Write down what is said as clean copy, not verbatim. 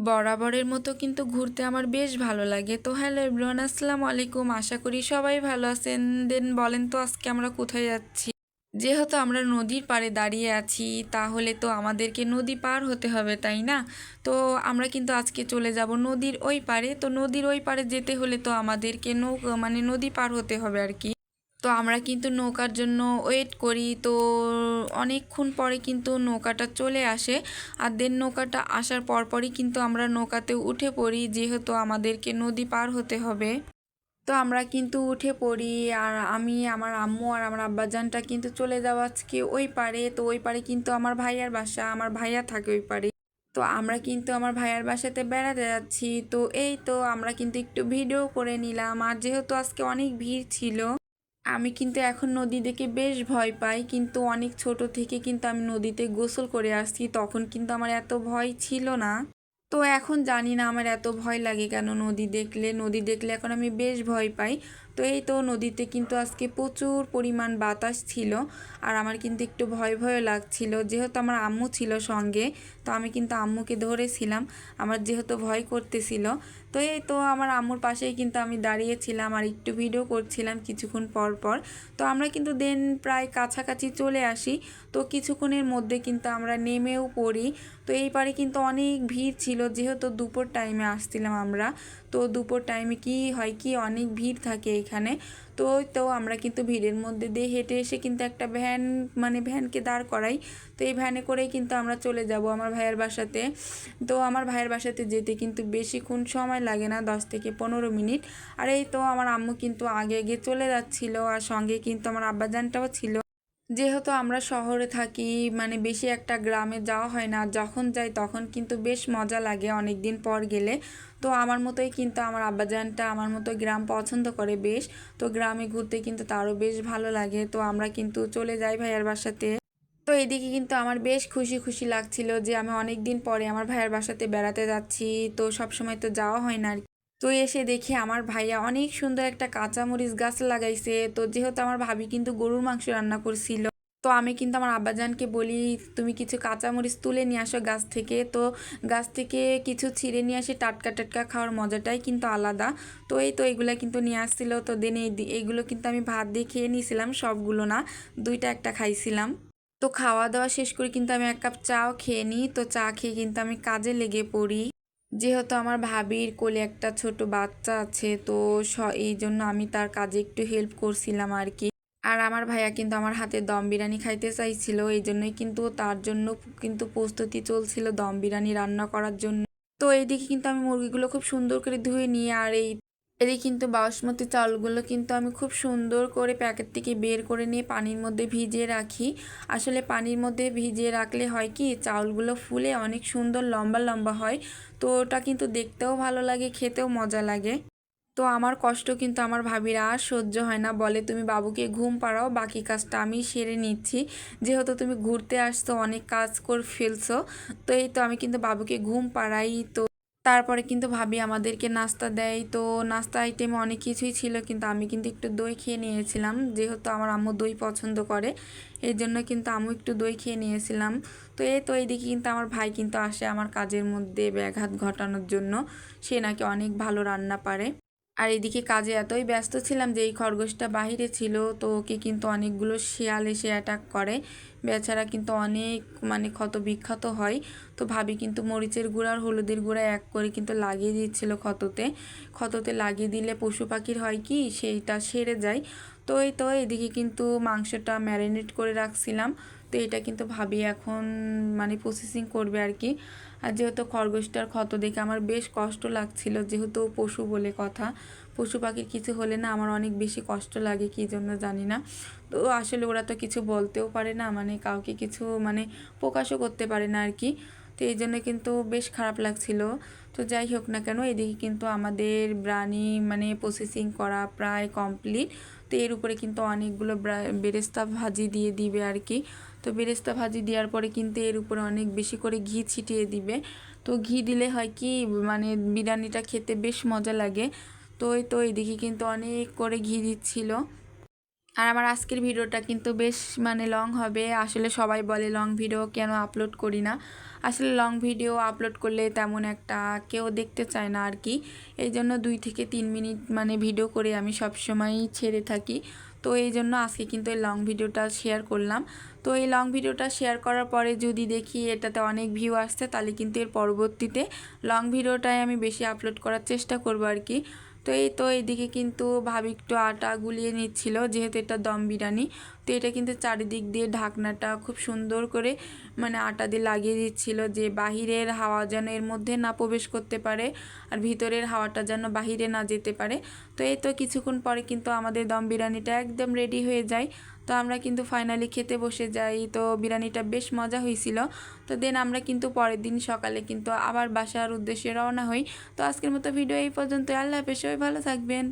বরাবরের মতো কিন্তু ঘুরতে আমার বেশ ভালো লাগে। তো হ্যালো এভরিওয়ান, আসসালামু আলাইকুম। আশা করি সবাই ভালো আছেন। দেন বলেন তো আজকে আমরা কোথায় যাচ্ছি? যেহেতু আমরা নদীর পাড়ে দাঁড়িয়ে আছি, তাহলে তো আমাদেরকে নদী পার হতে হবে, তাই না? তো আমরা কিন্তু আজকে চলে যাব নদীর ওই পাড়ে। তো নদীর ওই পাড়ে যেতে হলে তো আমাদেরকে নদী পার হতে হবে আর কি। তো আমরা কিন্তু নৌকার জন্য ওয়েট করি। তো অনেকক্ষণ পরে কিন্তু নৌকাটা চলে আসে। আর দেন নৌকাটা আসার পরপরই কিন্তু আমরা নৌকাতে উঠে পড়ি, যেহেতু আমাদেরকে নদী পার হতে হবে। তো আমরা কিন্তু উঠে পড়ি। আর আমি, আমার আম্মু আর আমার আব্বাজানটা কিন্তু চলে যাওয়া আজকে ওই পারে। তো ওই পারে কিন্তু আমার ভাইয়ার বাসা, আমার ভাইয়া থাকে ওই পারে। তো আমরা কিন্তু আমার ভাইয়ার বাসাতে বেড়াতে যাচ্ছি। তো এই তো আমরা কিন্তু একটু ভিডিও করে নিলাম। আর যেহেতু আজকে অনেক ভিড় ছিল, আমি কিন্তু এখন নদী দেখে বেশ ভয় পাই। কিন্তু অনেক ছোট থেকে কিন্তু আমি নদীতে গোসল করে আসছি, তখন কিন্তু আমার এত ভয় ছিল না। তো এখন জানি না আমার এত ভয় লাগে কেন নদী দেখলে এখন আমি বেশ ভয় পাই। তো এই তো নদীতে কিন্তু আজকে প্রচুর পরিমাণ বাতাস ছিল। আর আমার কিন্তু একটু ভয় ভয়ও লাগছিল, যেহেতু আমার আম্মু ছিল সঙ্গে। তো আমি কিন্তু আম্মুকে ধরেছিলাম, আমার যেহেতু ভয় করতেছিল। তো এই তো আমার আম্মুর পাশেই কিন্তু আমি দাঁড়িয়েছিলাম আর একটু ভিডিও করছিলাম কিছুক্ষণ পর পর। তো আমরা কিন্তু দেন প্রায় কাছাকাছি চলে আসি। তো কিছুক্ষণের মধ্যে কিন্তু আমরা নেমেও পড়ি। তো এই পারে কিন্তু অনেক ভিড় ছিল, যেহেতু দুপুর টাইমে আসছিলাম আমরা। তো দুপুর টাইমে কি হয় কি, অনেক ভিড় থাকে এখানে। তো আমরা কিন্তু ভিড়ের মধ্যে দিয়ে হেঁটে এসে কিন্তু একটা ভ্যানকে দাঁড় করাই। তো এই ভ্যানে করেই কিন্তু আমরা চলে যাব আমার ভাইয়ের বাসাতে। তো আমার ভাইয়ের বাসাতে যেতে কিন্তু বেশিক্ষণ সময় লাগে না, 10 থেকে 15 মিনিট। আর এই তো আমার আম্মু কিন্তু আগে আগে চলে যাচ্ছিল, আর সঙ্গে কিন্তু আমার আব্বাজানটাও ছিল। যেহেতু আমরা শহরে থাকি, বেশি একটা গ্রামে যাওয়া হয় না, যখন যাই তখন কিন্তু বেশ মজা লাগে অনেক দিন পর গেলে। তো আমার মতোই কিন্তু আমার আব্বাজানটা আমার মতো গ্রাম পছন্দ করে বেশ। তো গ্রামে ঘুরতে কিন্তু তারও বেশ ভালো লাগে। তো আমরা কিন্তু চলে যাই ভাইয়ার বাসাতে। তো এদিকে কিন্তু আমার বেশ খুশি খুশি লাগছিল যে আমি অনেক দিন পরে আমার ভাইয়ার বাসাতে বেড়াতে যাচ্ছি। তো সব সময় তো যাওয়া হয় না আর কি। তো এসে দেখি আমার ভাইয়া অনেক সুন্দর একটা কাঁচামরিচ গাছ লাগাইছে। তো যেহেতু আমার ভাবি কিন্তু গরুর মাংস রান্না করছিল, তো আমি কিন্তু আমার আব্বাজানকে বলি, তুমি কিছু কাঁচামরিচ তুলে নিয়ে আসো গাছ থেকে। তো গাছ থেকে কিছু ছিঁড়ে নিয়ে আসি, টাটকা টাটকা খাওয়ার মজাটাই কিন্তু আলাদা। তো এই তো এইগুলো কিন্তু নিয়ে আসছিল। তো দেন এইগুলো কিন্তু আমি ভাত দিয়ে খেয়ে নিয়েছিলাম, সবগুলো না, দুইটা একটা খাইছিলাম। তো খাওয়া দাওয়া শেষ করে কিন্তু আমি 1 কাপ চাও খেয়ে নিই। তো চা খেয়ে কিন্তু আমি কাজে লেগে পড়ি, যেহেতু আমার ভাবির কোলে একটা ছোট বাচ্চা আছে। তো এই জন্য আমি তার কাজে একটু হেল্প করছিলাম আর কি। আর আমার ভাইয়া কিন্তু আমার হাতে দম বিরিয়ানি খাইতে চাইছিল, এই জন্যই কিন্তু তার জন্য কিন্তু প্রস্তুতি চলছিল দম বিরিয়ানি রান্না করার জন্য। তো এইদিকে কিন্তু আমি মুরগিগুলো খুব সুন্দর করে ধুয়ে নিই। আর এদিকে কিন্তু বাসমতি চাউলগুলো কিন্তু আমি খুব সুন্দর করে প্যাকেট থেকে বের করে নিয়ে পানির মধ্যে ভিজিয়ে রাখি। আসলে পানির মধ্যে ভিজিয়ে রাখলে হয় কি, চাউলগুলো ফুলে অনেক সুন্দর লম্বা লম্বা হয়। তো ওটা কিন্তু দেখতেও ভালো লাগে, খেতেও মজা লাগে। তো আমার কষ্ট কিন্তু আমার ভাবির আর সহ্য হয় না, বলে তুমি বাবুকে ঘুম পাড়াও, বাকি কাজটা আমি সেরে নিচ্ছি। যেহেতু তুমি ঘুরতে আসছো, অনেক কাজ করে ফেলছো। তো এই তো আমি কিন্তু বাবুকে ঘুম পাড়াই। তো তারপরে কিন্তু ভাবি আমাদেরকে নাস্তা দেয়। তো নাস্তা আইটেমে অনেক কিছুই ছিল, কিন্তু আমি কিন্তু একটু দই খেয়ে নিয়েছিলাম, যেহেতু আমার আম্মু দই পছন্দ করে। এই জন্য কিন্তু আম্মু একটু দই খেয়ে নিয়েছিলাম। তো এইদিকে কিন্তু আমার ভাই কিন্তু আসে আমার কাজের মধ্যে ব্যাঘাত ঘটানোর জন্য। সে নাকি অনেক ভালো রান্না পারে। আর এদিকে কাজে এতই ব্যস্ত ছিলাম যে এই খরগোশটা বাহিরে ছিল। তো ওকে কিন্তু অনেকগুলো শিয়াল এসে অ্যাটাক করে। বেচারা কিন্তু অনেক ক্ষত বিক্ষত হয়। তো ভাবি কিন্তু মরিচের গুঁড়া আর হলুদের গুঁড়া এক করে কিন্তু লাগিয়ে দিচ্ছিল ক্ষততে। ক্ষততে লাগিয়ে দিলে পশু পাখির হয় কি, সেইটা সেরে যায়। তো এদিকে কিন্তু মাংসটা ম্যারিনেট করে রাখছিলাম। তো এটা কিন্তু ভাবি এখন প্রসেসিং করবে আর কি। আর যেহেতু খরগোশটার ক্ষত দেখে আমার বেশ কষ্ট লাগছিল, যেহেতু পশু বলে কথা, পশু পাখির কিছু হলে না আমার অনেক বেশি কষ্ট লাগে, কী জন্য জানি না। তো আসলে ওরা তো কিছু বলতেও পারে না, কাউকে কিছু প্রকাশও করতে পারে না আর কি। তো এই জন্য কিন্তু বেশ খারাপ লাগছিল। তো যাই হোক না কেন, এদিকে কিন্তু আমাদের ব্রানি প্রসেসিং করা প্রায় কমপ্লিট। তো এর উপরে কিন্তু অনেকগুলো বেরেস্তা ভাজি দিয়ে দিবে আর কি। তো বেরেস্তা ভাজি দেওয়ার পরে কিন্তু এর উপরে অনেক বেশি করে ঘি ছিটিয়ে দিবে। তো ঘি দিলে হয় কি, বিরিয়ানিটা খেতে বেশ মজা লাগে। তো এইদিকে কিন্তু অনেক করে ঘি দিচ্ছিল। আর আমার আজকের ভিডিওটা কিন্তু বেশ মানে লং হবে। আসলে সবাই বলে লং ভিডিও কেন আপলোড করি না, আসলে লং ভিডিও আপলোড করলে তেমন একটা কেউ দেখতে চায় না আর কি। এই জন্য 2 থেকে 3 মিনিট মানে ভিডিও করে আমি সবসময়ই ছেড়ে থাকি। তো এই জন্য আজকে কিন্তু এই লং ভিডিওটা শেয়ার করলাম। তো এই লং ভিডিওটা শেয়ার করার পরে যদি দেখি এটাতে অনেক ভিউ আসছে, তাহলে কিন্তু এর পরবর্তীতে লং ভিডিওটাই আমি বেশি আপলোড করার চেষ্টা করব আর কি। তো এই তো এইদিকে কিন্তু ভাবি একটু আটা গুলিয়ে নিচ্ছিল, যেহেতু এটা দম বিরিয়ানি। তো এটা কিন্তু চারিদিক দিয়ে ঢাকনাটা খুব সুন্দর করে মানে আটা দিয়ে লাগিয়ে দিচ্ছিল, যে বাহিরের হাওয়া যেন এর মধ্যে না প্রবেশ করতে পারে আর ভিতরের হাওয়াটা যেন বাহিরে না যেতে পারে। তো এই তো কিছুক্ষণ পরে কিন্তু আমাদের দম বিরিয়ানিটা একদম রেডি হয়ে যায়। তো আমরা কিন্তু ফাইনালি খেতে বসে যাই। তো বিরিয়ানিটা বেশ মজা হয়েছিল। তো দেন আমরা কিন্তু পরের দিন সকালে কিন্তু আবার বাসার উদ্দেশ্যে রওনা হই। তো আজকের মতো ভিডিও এই পর্যন্ত। আল্লাহ হাফেজ, সবাই ভালো থাকবেন।